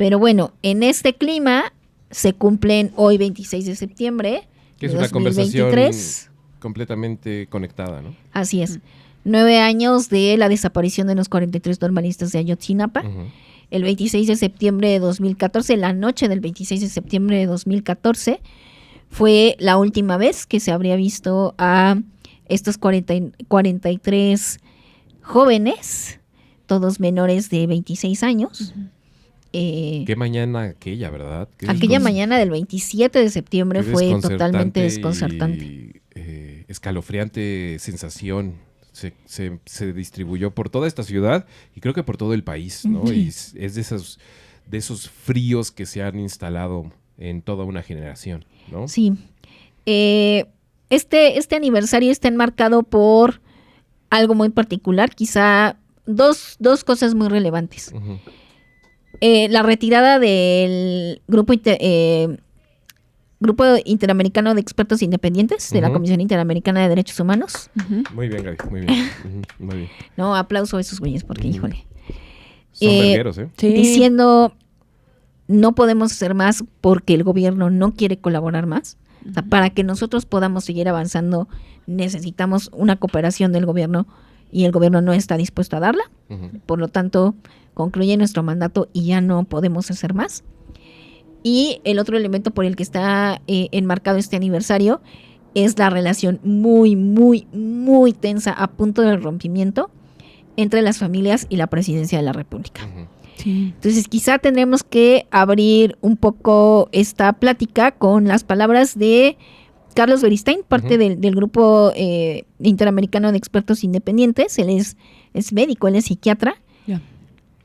Pero bueno, en este clima se cumplen hoy 26 de septiembre Que es de una 2023. conversación completamente conectada, ¿no? Así es. 9 años de la desaparición de los 43 normalistas de Ayotzinapa. El 26 de septiembre de 2014, la noche del 26 de septiembre de 2014, fue la última vez que se habría visto a estos 43 jóvenes, todos menores de 26 años. Qué mañana aquella, ¿verdad? Aquella mañana del 27 de septiembre qué fue totalmente desconcertante. Y, escalofriante sensación. Se distribuyó por toda esta ciudad y creo que por todo el país, ¿no? Sí. Y es de esos fríos que se han instalado en toda una generación, ¿no? Sí. Este aniversario está enmarcado por algo muy particular, quizá dos cosas muy relevantes. La retirada del Grupo Interamericano de Expertos Independientes de la Comisión Interamericana de Derechos Humanos. Muy bien, Gaby, muy bien. Muy bien. No, aplauso a esos güeyes porque, híjole. Son vergueros, ¿eh? Sí. Diciendo, no podemos hacer más porque el gobierno no quiere colaborar más. O sea, para que nosotros podamos seguir avanzando, necesitamos una cooperación del gobierno y el gobierno no está dispuesto a darla. Por lo tanto, concluye nuestro mandato y ya no podemos hacer más. Y el otro elemento por el que está enmarcado este aniversario es la relación muy, muy, muy tensa, a punto del rompimiento, entre las familias y la presidencia de la República. Sí. Entonces, quizá tendremos que abrir un poco esta plática con las palabras de Carlos Beristain, parte del grupo interamericano de expertos independientes. Él es médico, él es psiquiatra. Yeah.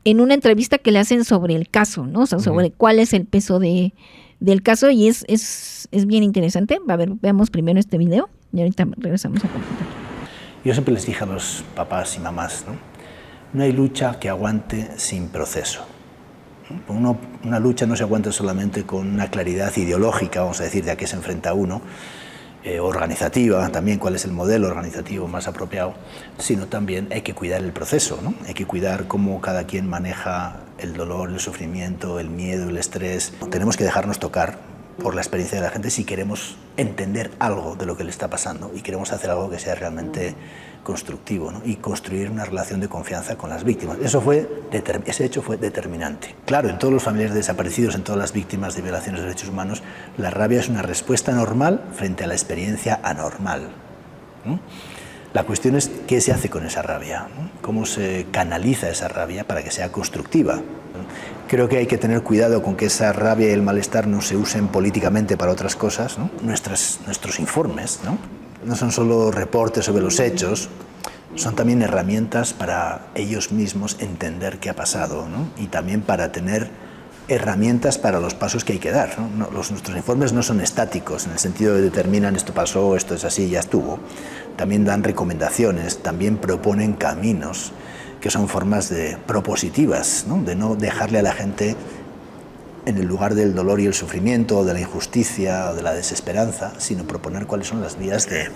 En una entrevista que le hacen sobre el caso, ¿no? O sea, sobre cuál es el peso del caso, y es bien interesante. A ver, veamos primero este video y ahorita regresamos a comentar. Yo siempre les dije a los papás y mamás, ¿no? No hay lucha que aguante sin proceso. Una lucha no se aguanta solamente con una claridad ideológica, vamos a decir, de a qué se enfrenta uno, organizativa, también cuál es el modelo organizativo más apropiado, sino también hay que cuidar el proceso, ¿no? Hay que cuidar cómo cada quien maneja el dolor, el sufrimiento, el miedo, el estrés. Tenemos que dejarnos tocar por la experiencia de la gente si queremos entender algo de lo que le está pasando y queremos hacer algo que sea realmente constructivo, ¿no? Y construir una relación de confianza con las víctimas. Ese hecho fue determinante. Claro, en todos los familiares desaparecidos, en todas las víctimas de violaciones de derechos humanos, la rabia es una respuesta normal frente a la experiencia anormal. La cuestión es qué se hace con esa rabia, ¿no? Cómo se canaliza esa rabia para que sea constructiva. Creo que hay que tener cuidado con que esa rabia y el malestar no se usen políticamente para otras cosas, ¿no? Nuestros informes, no son solo reportes sobre los hechos, son también herramientas para ellos mismos entender qué ha pasado, ¿no? Y también para tener herramientas para los pasos que hay que dar, ¿no? Nuestros informes no son estáticos, en el sentido de determinan esto pasó, esto es así, ya estuvo. También dan recomendaciones, también proponen caminos, que son formas propositivas, ¿no? De no dejarle a la gente en el lugar del dolor y el sufrimiento, de la injusticia o de la desesperanza, sino proponer cuáles son las vías de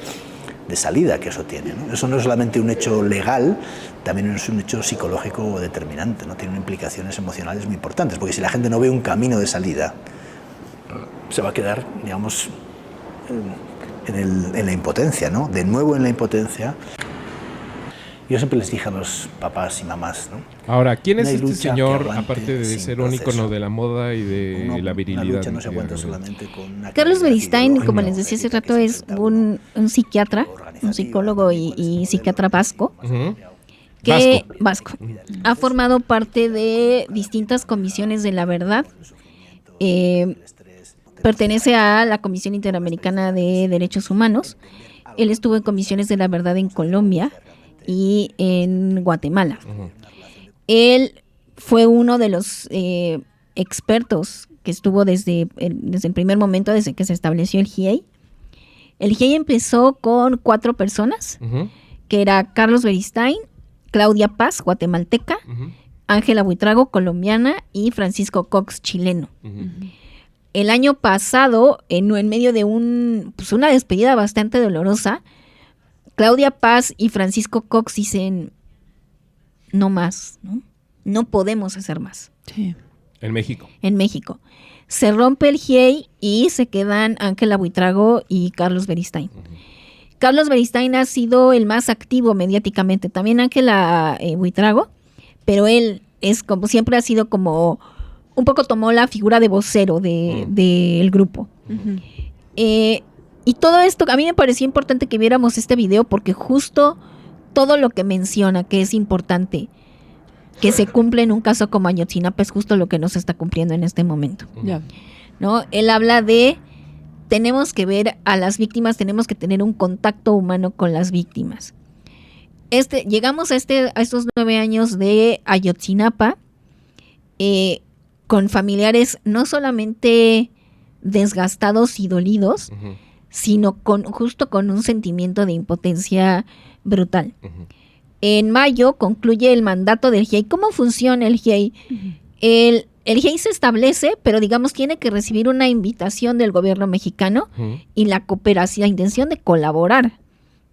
salida que eso tiene, ¿no? Eso no es solamente un hecho legal, también es un hecho psicológico determinante, ¿no? Tiene implicaciones emocionales muy importantes, porque si la gente no ve un camino de salida, se va a quedar, digamos, en la impotencia, ¿no? De nuevo en la impotencia. Yo siempre les dije a los papás y mamás, ¿no? Ahora, ¿quién es No hay este lucha señor, que aguante aparte de sin ser un proceso. ícono de la moda y de la virilidad? Una lucha no se aguanta solamente con una Carlos claridad Beristain, ideológica como les decía hace objetiva rato, que se es enfrenta uno un psiquiatra, un organizativa, psicólogo también cuál es el y modelo psiquiatra vasco, Ujú. que ha formado parte de distintas comisiones de la verdad. Pertenece a la Comisión Interamericana de Derechos Humanos. Él estuvo en comisiones de la verdad en Colombia y en Guatemala. Él fue uno de los expertos que estuvo desde el primer momento, desde que se estableció el GIEI. El GIEI empezó con 4 personas, que era Carlos Beristain, Claudia Paz, guatemalteca, Ángela Buitrago, colombiana, y Francisco Cox, chileno. El año pasado, en medio de una despedida bastante dolorosa, Claudia Paz y Francisco Cox dicen, no más, ¿no? No podemos hacer más. Sí. En México. En México. Se rompe el GIEI y se quedan Ángela Buitrago y Carlos Beristain. Carlos Beristain ha sido el más activo mediáticamente. También Ángela Buitrago, pero él es como siempre ha sido como un poco tomó la figura de vocero del grupo. Y todo esto, a mí me parecía importante que viéramos este video porque justo todo lo que menciona que es importante que se cumple en un caso como Ayotzinapa es justo lo que no se está cumpliendo en este momento. Ya. ¿No? Él habla de tenemos que ver a las víctimas, tenemos que tener un contacto humano con las víctimas. Llegamos a estos 9 años de Ayotzinapa con familiares no solamente desgastados y dolidos, sino justo con un sentimiento de impotencia brutal. En mayo concluye el mandato del GIEI. ¿Cómo funciona el GIEI? El GIEI se establece, pero digamos tiene que recibir una invitación del gobierno mexicano y la cooperación, la intención de colaborar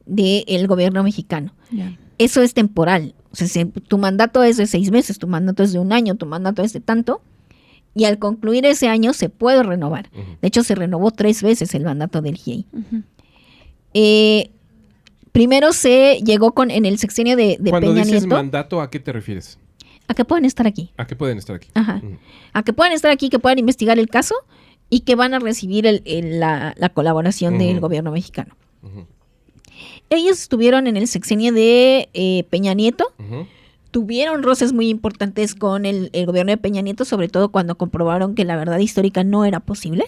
del gobierno mexicano. Ya. Eso es temporal. O sea, si tu mandato es de 6 meses, tu mandato es de 1 año, tu mandato es de tanto, y al concluir ese año se puede renovar. De hecho, se renovó 3 veces el mandato del GIEI. Primero se llegó en el sexenio de Cuando Peña dices Nieto. mandato, ¿a qué te refieres? A que pueden estar aquí. ¿A qué pueden estar aquí? Ajá. A que puedan estar aquí, que puedan investigar el caso y que van a recibir la colaboración del gobierno mexicano. Ellos estuvieron en el sexenio de Peña Nieto. Tuvieron roces muy importantes con el gobierno de Peña Nieto, sobre todo cuando comprobaron que la verdad histórica no era posible.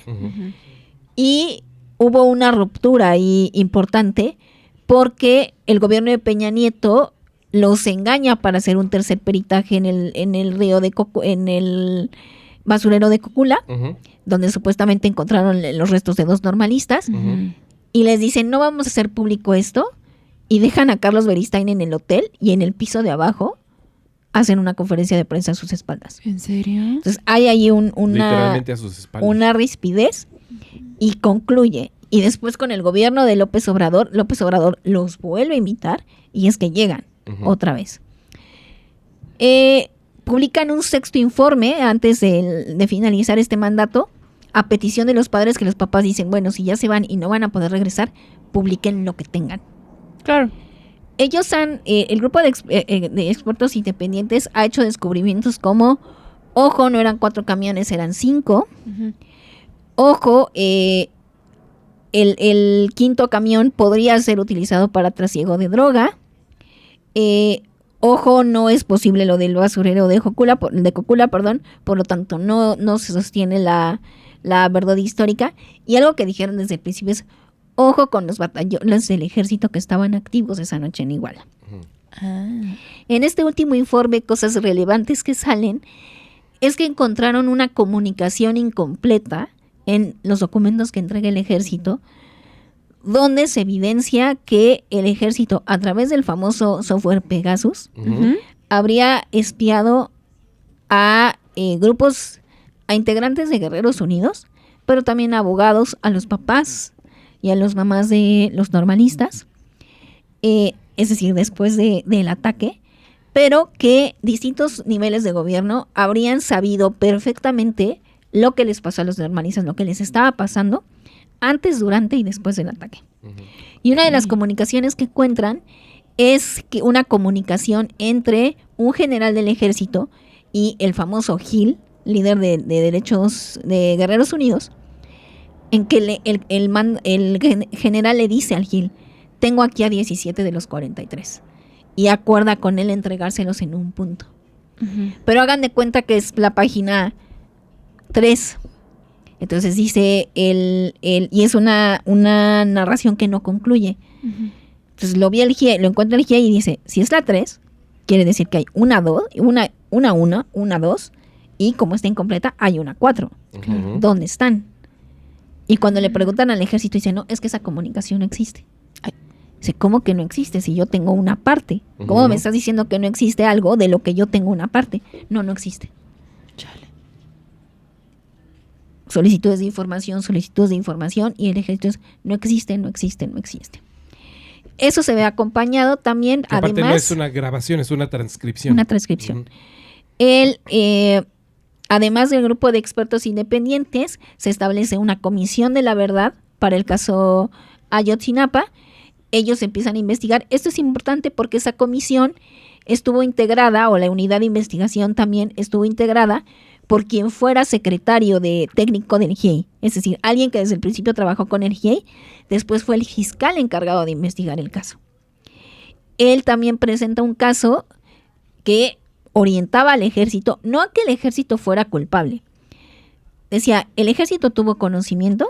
Y hubo una ruptura ahí importante porque el gobierno de Peña Nieto los engaña para hacer un tercer peritaje en el río en el basurero de Cocula, donde supuestamente encontraron los restos de 2 normalistas, y les dicen, no vamos a hacer público esto, y dejan a Carlos Beristain en el hotel, y en el piso de abajo hacen una conferencia de prensa a sus espaldas. ¿En serio? Entonces hay ahí Literalmente a sus espaldas. una rispidez, y concluye. Y después con el gobierno de López Obrador los vuelve a invitar, y es que llegan otra vez. Publican un 6º informe antes de finalizar este mandato, a petición de los padres, que los papás dicen, bueno, si ya se van y no van a poder regresar, publiquen lo que tengan. Claro. Ellos el grupo de expertos independientes ha hecho descubrimientos como, ojo, no eran 4 camiones, eran 5. Ojo, el 5º camión podría ser utilizado para trasiego de droga. Ojo, no es posible lo del basurero de Cocula, por lo tanto no se sostiene la verdad histórica. Y algo que dijeron desde el principio es, ojo con los batallones del ejército que estaban activos esa noche en Iguala. En este último informe, cosas relevantes que salen es que encontraron una comunicación incompleta en los documentos que entrega el ejército, donde se evidencia que el ejército, a través del famoso software Pegasus, habría espiado a grupos, a integrantes de Guerreros Unidos, pero también a abogados, a los papás y a las mamás de los normalistas, es decir, después del ataque, pero que distintos niveles de gobierno habrían sabido perfectamente lo que les pasó a los normalistas, lo que les estaba pasando antes, durante y después del ataque. Y una de las comunicaciones que encuentran es que una comunicación entre un general del ejército y el famoso Gil, líder de derechos de Guerreros Unidos, en que el general le dice al Gil, tengo aquí a 17 de los 43, y acuerda con él entregárselos en un punto. Pero hagan de cuenta que es la página 3. Entonces dice y es una narración que no concluye. Entonces lo encuentra el GIEI y dice, si es la 3, quiere decir que hay una 2, y como está incompleta, hay una 4. ¿Dónde están? Y cuando le preguntan al ejército, dice, no, es que esa comunicación no existe. Dice, ¿cómo que no existe si yo tengo una parte? ¿Cómo me estás diciendo que no existe algo de lo que yo tengo una parte? No existe. Solicitudes de información, y el ejército es, no existe. Eso se ve acompañado también, que aparte además... no es una grabación, es una transcripción. Él Además del grupo de expertos independientes, se establece una comisión de la verdad para el caso Ayotzinapa. Ellos empiezan a investigar. Esto es importante porque esa comisión estuvo integrada, o la unidad de investigación también estuvo integrada por quien fuera secretario técnico del GIEI. Es decir, alguien que desde el principio trabajó con el GIEI, después fue el fiscal encargado de investigar el caso. Él también presenta un caso que orientaba al ejército, no a que el ejército fuera culpable. Decía, el ejército tuvo conocimiento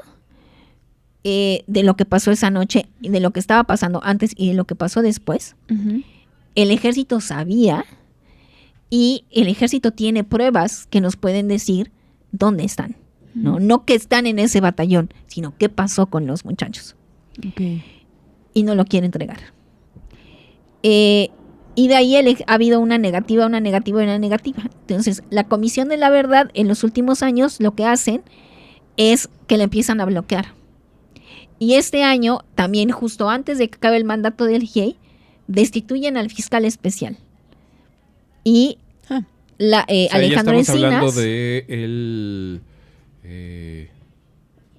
de lo que pasó esa noche, de lo que estaba pasando antes y de lo que pasó después. Ujú. El ejército sabía y el ejército tiene pruebas que nos pueden decir dónde están. No que están en ese batallón, sino qué pasó con los muchachos. Ok. Y no lo quiere entregar. Y de ahí ha habido una negativa. Entonces, la Comisión de la Verdad en los últimos años lo que hacen es que le empiezan a bloquear. Y este año, también justo antes de que acabe el mandato del GIEI, destituyen al fiscal especial. Y Ah. O sea, Alejandro ya estamos hablando Encinas...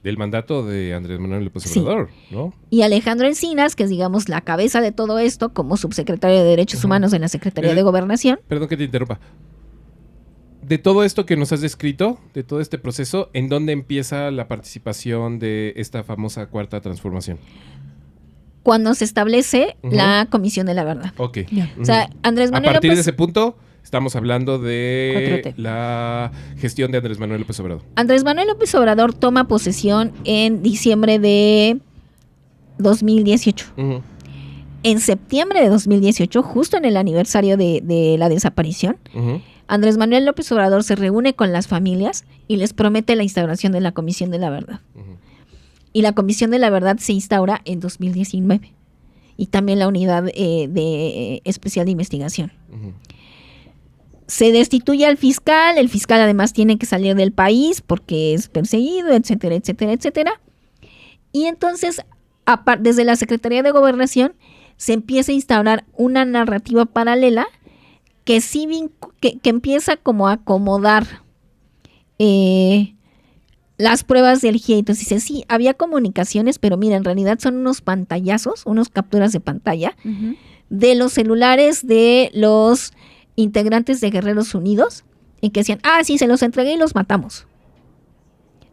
del mandato de Andrés Manuel López Sí. Obrador, ¿no? Y Alejandro Encinas, que es, digamos, la cabeza de todo esto, como subsecretario de Derechos Humanos en la Secretaría de Gobernación. Perdón que te interrumpa. De todo esto que nos has descrito, de todo este proceso, ¿en dónde empieza la participación de esta famosa cuarta transformación? Cuando se establece Ujú. la Comisión de la Verdad. Ok. Ya. O sea, Andrés A Manuel partir de López... ese punto, estamos hablando de 4T. la gestión de Andrés Manuel López Obrador. Andrés Manuel López Obrador toma posesión en diciembre de 2018. Ujú. En septiembre de 2018, justo en el aniversario de la desaparición, Ujú. Andrés Manuel López Obrador se reúne con las familias y les promete la instauración de la Comisión de la Verdad. Ujú. Y la Comisión de la Verdad se instaura en 2019. Y también la Unidad Especial de Investigación. Ujú. Se destituye al fiscal, el fiscal además tiene que salir del país porque es perseguido, etcétera, etcétera, etcétera. Y entonces, desde la Secretaría de Gobernación, se empieza a instaurar una narrativa paralela que que empieza como a acomodar las pruebas del GIEI. Entonces dice, sí, había comunicaciones, pero mira, en realidad son unos pantallazos, unos capturas de pantalla Ujú. de los celulares de los integrantes de Guerreros Unidos, en que decían, sí, se los entregué y los matamos.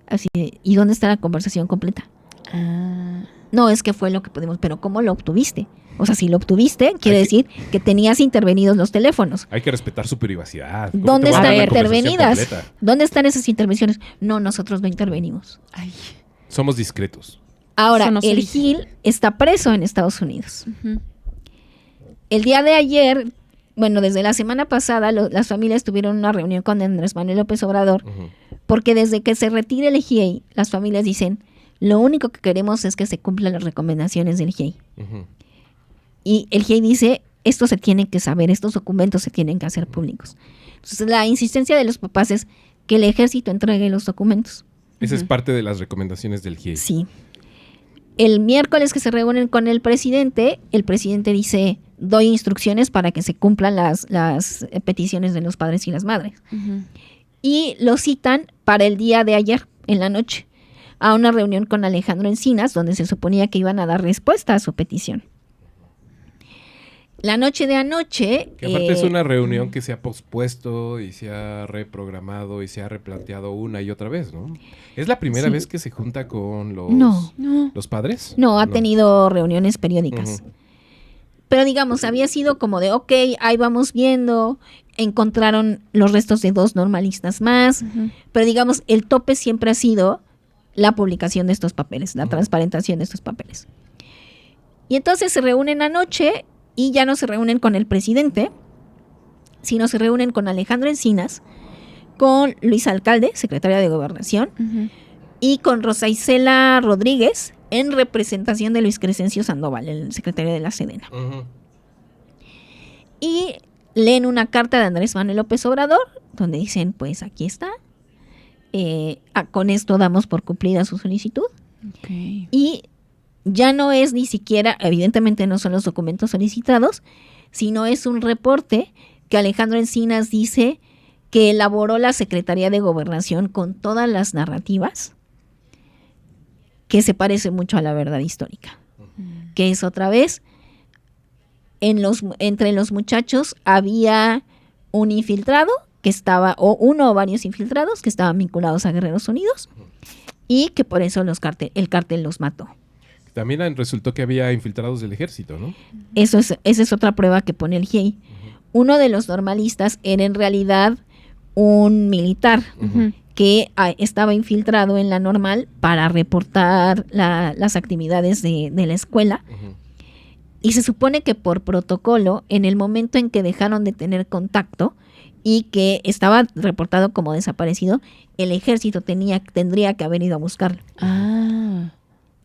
Así, ¿y dónde está la conversación completa? Ah. No, es que fue lo que pudimos, pero ¿cómo lo obtuviste? O sea, si lo obtuviste, quiere Hay que- decir que tenías intervenidos los teléfonos. Hay que respetar su privacidad. ¿Cómo ¿Dónde te voy a dar están la conversación intervenidas? completa? ¿Dónde están esas intervenciones? No, nosotros no intervenimos. Ay. Somos discretos. Ahora, Eso no se el dice. Gil está preso en Estados Unidos. Ujú. El día de ayer, bueno, desde la semana pasada, las familias tuvieron una reunión con Andrés Manuel López Obrador, Ujú. porque desde que se retire el GIEI, las familias dicen, lo único que queremos es que se cumplan las recomendaciones del GIEI. Ujú. Y el GIEI dice, esto se tiene que saber, estos documentos se tienen que hacer públicos. Entonces, la insistencia de los papás es que el ejército entregue los documentos. Esa es parte de las recomendaciones del GIEI. Sí. El miércoles que se reúnen con el presidente dice, doy instrucciones para que se cumplan las peticiones de los padres y las madres. Ujú. Y lo citan para el día de ayer, en la noche, a una reunión con Alejandro Encinas, donde se suponía que iban a dar respuesta a su petición. La noche de anoche... Que aparte es una reunión que se ha pospuesto y se ha reprogramado y se ha replanteado una y otra vez, ¿no? ¿Es la primera Sí. vez que se junta con No. los padres? No, ha tenido reuniones periódicas. Ujú. Pero digamos, había sido como de, ok, ahí vamos viendo, encontraron los restos de 2 normalistas más, Ujú. pero digamos, el tope siempre ha sido la publicación de estos papeles, la transparentación de estos papeles. Y entonces se reúnen anoche y ya no se reúnen con el presidente, sino se reúnen con Alejandro Encinas, con Luis Alcalde, secretaria de Gobernación, Ujú. y con Rosa Isela Rodríguez, en representación de Luis Crescencio Sandoval, el secretario de la Sedena. Ujú. Y leen una carta de Andrés Manuel López Obrador, donde dicen, pues aquí está, con esto damos por cumplida su solicitud. Ok. Y ya no es ni siquiera, evidentemente no son los documentos solicitados, sino es un reporte que Alejandro Encinas dice que elaboró la Secretaría de Gobernación con todas las narrativas que se parece mucho a la verdad histórica. Que es otra vez, entre los muchachos había un infiltrado que estaba, o uno o varios infiltrados que estaban vinculados a Guerreros Unidos y que por eso el cártel los mató. También resultó que había infiltrados del ejército, ¿no? Esa es otra prueba que pone el GIEI. Uno de los normalistas era en realidad un militar que estaba infiltrado en la Normal para reportar las actividades de la escuela. Y se supone que por protocolo, en el momento en que dejaron de tener contacto y que estaba reportado como desaparecido, el ejército tendría que haber ido a buscarlo.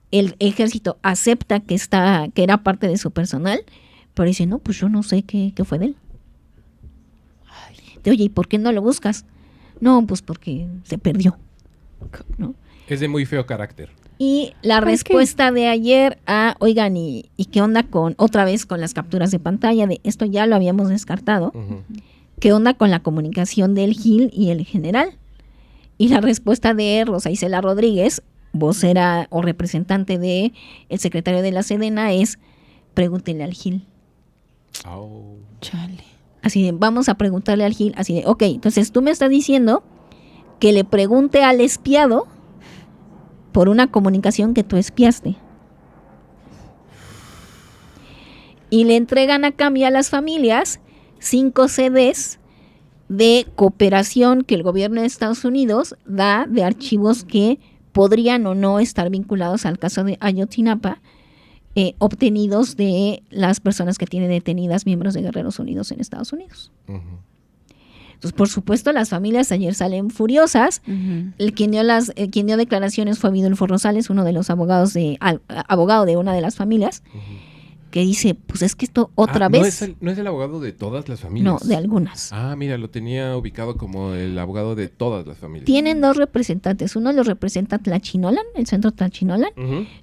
El ejército acepta que era parte de su personal, pero dice, no, pues yo no sé qué fue de él. Oye, ¿y por qué no lo buscas? No, pues porque se perdió, ¿no? Es de muy feo carácter. Y la respuesta de ayer oigan, ¿y qué onda otra vez con las capturas de pantalla? De esto ya lo habíamos descartado. ¿Qué onda con la comunicación del GIL y el general? Y la respuesta de Rosa Isela Rodríguez, vocera o representante de el secretario de la Sedena, es pregúntenle al GIL. Chale. Así de, vamos a preguntarle al GIL, así de, ok, entonces tú me estás diciendo que le pregunte al espiado por una comunicación que tú espiaste. Y le entregan a cambio a las familias 5 CDs de cooperación que el gobierno de Estados Unidos da de archivos que podrían o no estar vinculados al caso de Ayotzinapa, obtenidos de las personas que tienen detenidas miembros de Guerreros Unidos en Estados Unidos. Entonces, por supuesto, las familias ayer salen furiosas. Quien dio declaraciones fue Vidulfo Rosales, uno de los abogados abogado de una de las familias, que dice, pues es que esto otra vez... ¿No es el abogado de todas las familias? No, de algunas. Mira, lo tenía ubicado como el abogado de todas las familias. Tienen 2 representantes. Uno los representa Tlachinolan, el Centro Tlachinolan,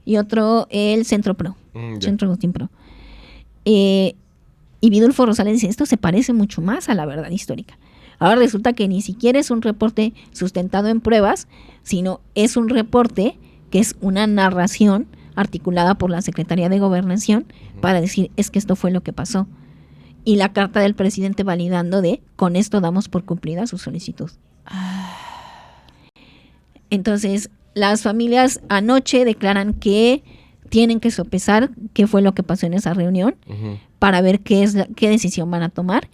y otro el Centro PRO, Centro Agustín PRO. Y Vidulfo Rosales dice, esto se parece mucho más a la verdad histórica. Ahora resulta que ni siquiera es un reporte sustentado en pruebas, sino es un reporte que es una narración articulada por la Secretaría de Gobernación para decir, es que esto fue lo que pasó. Y la carta del presidente validando con esto damos por cumplida su solicitud. Entonces, las familias anoche declaran que tienen que sopesar qué fue lo que pasó en esa reunión para ver qué decisión van a tomar,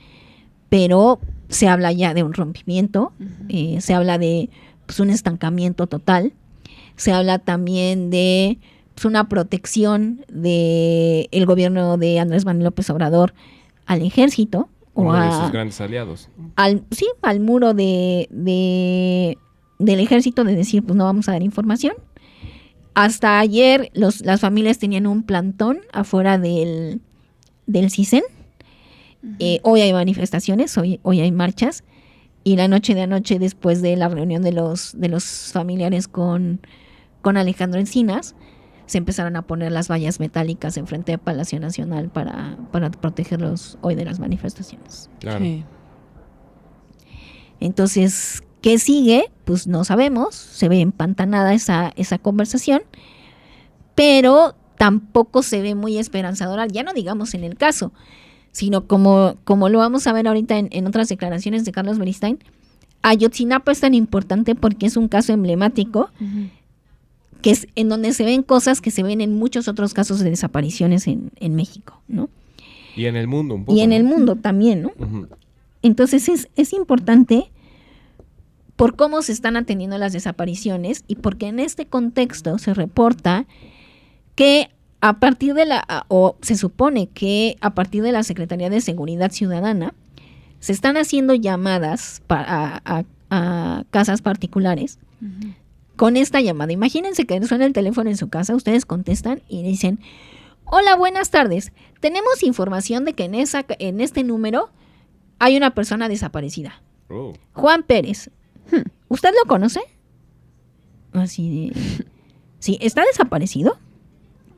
pero se habla ya de un rompimiento, se habla de un estancamiento total, se habla también de una protección del gobierno de Andrés Manuel López Obrador al ejército. Uno de sus grandes aliados. Al muro del ejército, de decir, pues no vamos a dar información. Hasta ayer las familias tenían un plantón afuera del CISEN. Hoy hay manifestaciones, hoy hay marchas. Y la noche de anoche, después de la reunión de los familiares con Alejandro Encinas, se empezaron a poner las vallas metálicas enfrente de Palacio Nacional para protegerlos hoy de las manifestaciones. Claro. Sí. Entonces, ¿qué sigue? Pues no sabemos, se ve empantanada esa conversación, pero tampoco se ve muy esperanzadora, ya no digamos en el caso, sino como lo vamos a ver ahorita en otras declaraciones de Carlos Beristain. Ayotzinapa es tan importante porque es un caso emblemático, que es en donde se ven cosas que se ven en muchos otros casos de desapariciones en México, ¿no? Y en el mundo un poco. Y en el mundo también, ¿no? Entonces es importante por cómo se están atendiendo las desapariciones y porque en este contexto se reporta que a partir o se supone que a partir de la Secretaría de Seguridad Ciudadana se están haciendo llamadas a casas particulares. Con esta llamada, imagínense que suena el teléfono en su casa, ustedes contestan y dicen, hola, buenas tardes, tenemos información de que en este número hay una persona desaparecida. Juan Pérez, ¿usted lo conoce? Así de... Sí, ¿está desaparecido?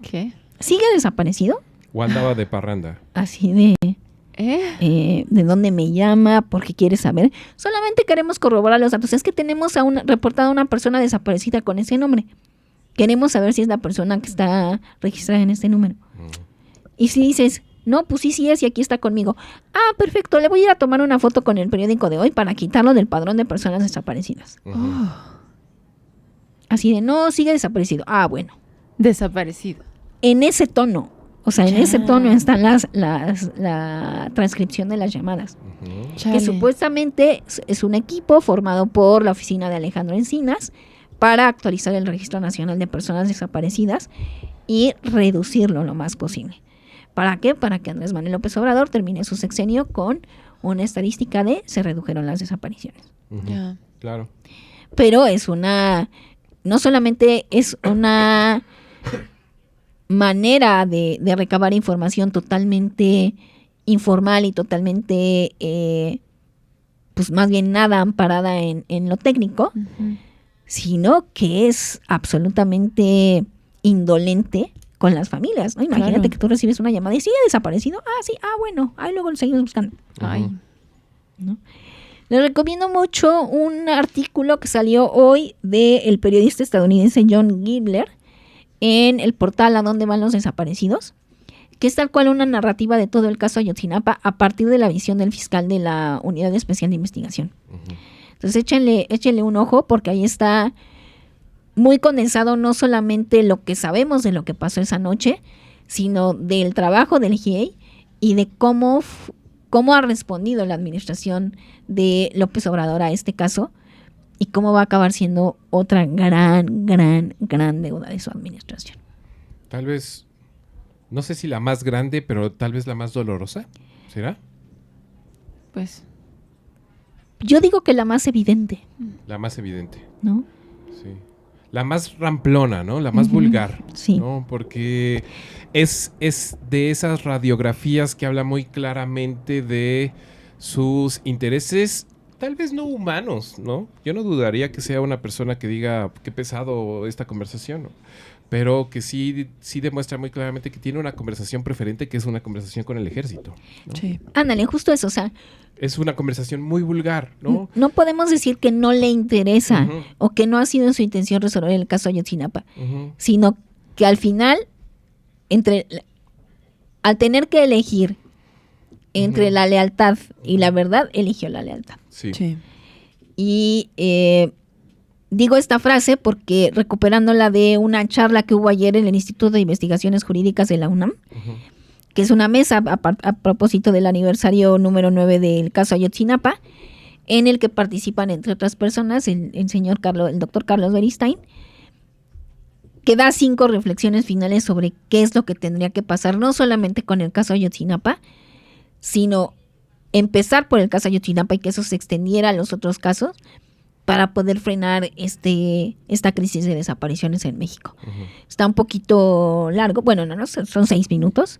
¿Qué? ¿Sigue desaparecido? ¿O andaba de parranda? Así de... de dónde me llama, por qué quiere saber. Solamente queremos corroborar los datos. Es que tenemos reportada a una persona desaparecida con ese nombre. Queremos saber si es la persona que está registrada en este número. Y si dices, no, pues sí es y aquí está conmigo. Ah, perfecto, le voy a ir a tomar una foto con el periódico de hoy para quitarlo del padrón de personas desaparecidas. Así de, no, sigue desaparecido. Ah, bueno. Desaparecido. En ese tono. O sea, en ese tono está la transcripción de las llamadas. Que supuestamente es un equipo formado por la oficina de Alejandro Encinas para actualizar el Registro Nacional de Personas Desaparecidas y reducirlo lo más posible. ¿Para qué? Para que Andrés Manuel López Obrador termine su sexenio con una estadística de se redujeron las desapariciones. Claro. Pero no solamente es una manera de recabar información totalmente informal y totalmente, pues más bien nada amparada en lo técnico, sino que es absolutamente indolente con las familias, ¿no? Imagínate que tú recibes una llamada y sigue desaparecido. Ah, sí, bueno, ahí luego lo seguimos buscando. ¿No? Les recomiendo mucho un artículo que salió hoy del periodista estadounidense John Gibler en el portal A Dónde Van los Desaparecidos, que es tal cual una narrativa de todo el caso Ayotzinapa a partir de la visión del fiscal de la Unidad Especial de Investigación. Entonces échenle un ojo porque ahí está muy condensado no solamente lo que sabemos de lo que pasó esa noche, sino del trabajo del GIEI y de cómo ha respondido la administración de López Obrador a este caso y cómo va a acabar siendo otra gran deuda de su administración. Tal vez, no sé si la más grande, pero tal vez la más dolorosa, ¿será? Pues yo digo que la más evidente. La más evidente. ¿No? Sí. La más ramplona, ¿no? La más vulgar. Sí. ¿No? Porque es de esas radiografías que habla muy claramente de sus intereses, tal vez no humanos, ¿no? Yo no dudaría que sea una persona que diga qué pesado esta conversación, ¿no? Pero que sí demuestra muy claramente que tiene una conversación preferente, que es una conversación con el ejército, ¿no? sí. Ándale, justo eso, o sea, es una conversación muy vulgar, ¿no? No podemos decir que no le interesa o que no ha sido su intención resolver el caso Ayotzinapa, sino que al final, al tener que elegir entre la lealtad y la verdad, eligió la lealtad. Sí. Y digo esta frase porque recuperándola de una charla que hubo ayer en el Instituto de Investigaciones Jurídicas de la UNAM, que es una mesa a propósito del aniversario número 9 del caso Ayotzinapa, en el que participan, entre otras personas, el doctor Carlos Beristain, que da 5 reflexiones finales sobre qué es lo que tendría que pasar, no solamente con el caso Ayotzinapa, sino empezar por el caso Ayotzinapa y que eso se extendiera a los otros casos para poder frenar esta crisis de desapariciones en México. Está un poquito largo, bueno, no, son 6 minutos.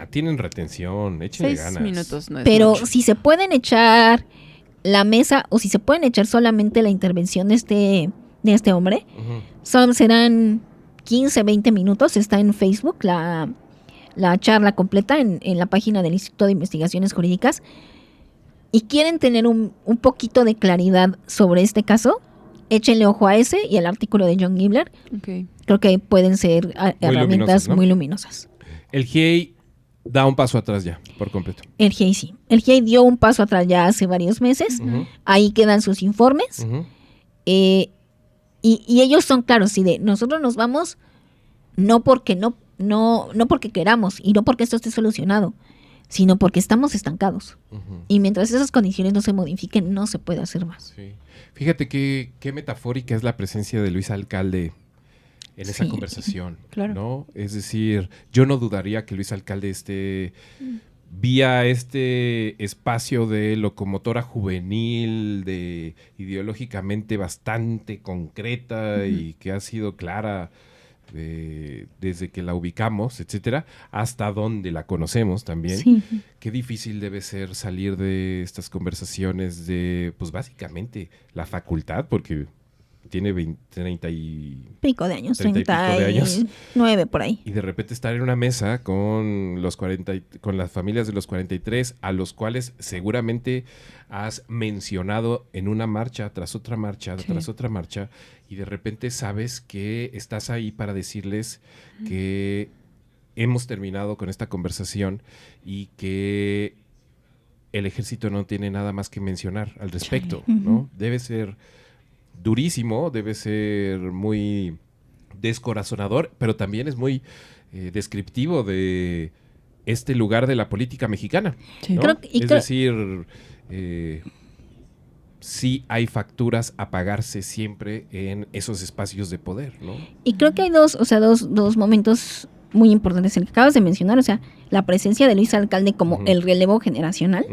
Tienen retención, échenle 6 ganas. minutos no es Pero mucho. si se pueden echar la mesa o si se pueden echar solamente la intervención de este hombre, serán 15, 20 minutos. Está en Facebook la charla completa en la página del Instituto de Investigaciones Jurídicas. Y quieren tener un poquito de claridad sobre este caso, échenle ojo a ese y al artículo de John Gibler. Creo que pueden ser herramientas muy luminosas. El GIEI da un paso atrás ya, por completo. El GIEI sí. El GIEI dio un paso atrás ya hace varios meses. Ahí quedan sus informes. Y ellos son claros, sí, de nosotros nos vamos no porque porque queramos y no porque esto esté solucionado, sino porque estamos estancados. Y mientras esas condiciones no se modifiquen, no se puede hacer más. Sí. Fíjate qué metafórica es la presencia de Luis Alcalde en esa conversación, claro. ¿no? Es decir, yo no dudaría que Luis Alcalde esté vía este espacio de locomotora juvenil, de ideológicamente bastante concreta y que ha sido clara desde que la ubicamos, etcétera, hasta donde la conocemos también. Sí. Qué difícil debe ser salir de estas conversaciones de, pues básicamente, la facultad, porque tiene 30 Pico de años, 30 y pico de años. 39 por ahí. Y de repente estar en una mesa con los 40, con las familias de los 43, a los cuales seguramente has mencionado en una marcha tras otra marcha, tras otra marcha, y de repente sabes que estás ahí para decirles que hemos terminado con esta conversación y que el ejército no tiene nada más que mencionar al respecto, ¿no? Debe ser durísimo, debe ser muy descorazonador, pero también es muy descriptivo de este lugar de la política mexicana, Sí. ¿no? Es decir, sí hay facturas a pagarse siempre en esos espacios de poder, ¿no? Y creo que hay dos momentos muy importantes en el que acabas de mencionar, o sea, la presencia de Luis Alcalde como el relevo generacional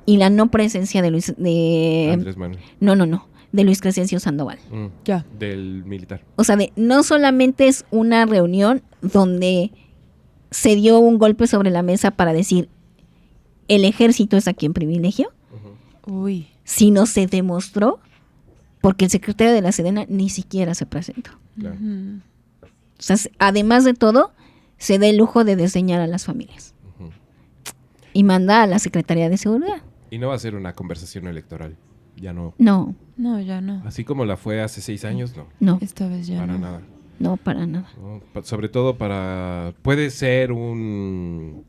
y la no presencia de Andrés Manuel. No, de Luis Crescencio Sandoval. Ya. Del militar. O sea, no solamente es una reunión donde se dio un golpe sobre la mesa para decir el ejército es aquí en privilegio, Uy. sino se demostró porque el secretario de la Sedena ni siquiera se presentó. Claro. O sea, además de todo, se da el lujo de desdeñar a las familias. Y manda a la Secretaría de Seguridad. Y no va a ser una conversación electoral. Ya no. No, No, ya no. Así como la fue hace 6 años, no. no, Esta vez ya Para no. nada. no, para nada. ¿No? Sobre todo puede ser un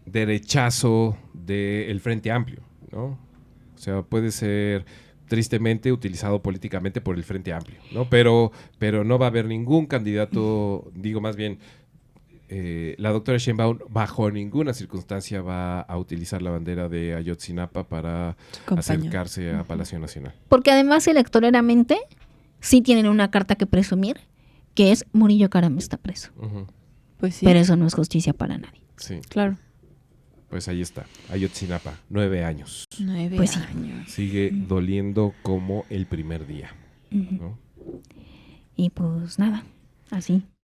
derechazo del Frente Amplio, ¿no? O sea, puede ser tristemente utilizado políticamente por el Frente Amplio, ¿no? Pero no va a haber ningún candidato, digo más bien, la doctora Sheinbaum bajo ninguna circunstancia va a utilizar la bandera de Ayotzinapa para Campaña. acercarse a Palacio Nacional. Porque además electoralmente sí tienen una carta que presumir, que es Murillo Karam está preso. Pues sí. Pero eso no es justicia para nadie. Sí, Claro. pues ahí está, Ayotzinapa, 9 años. 9 Pues sí. años. Sigue doliendo como el primer día, ¿no? Y pues nada, así.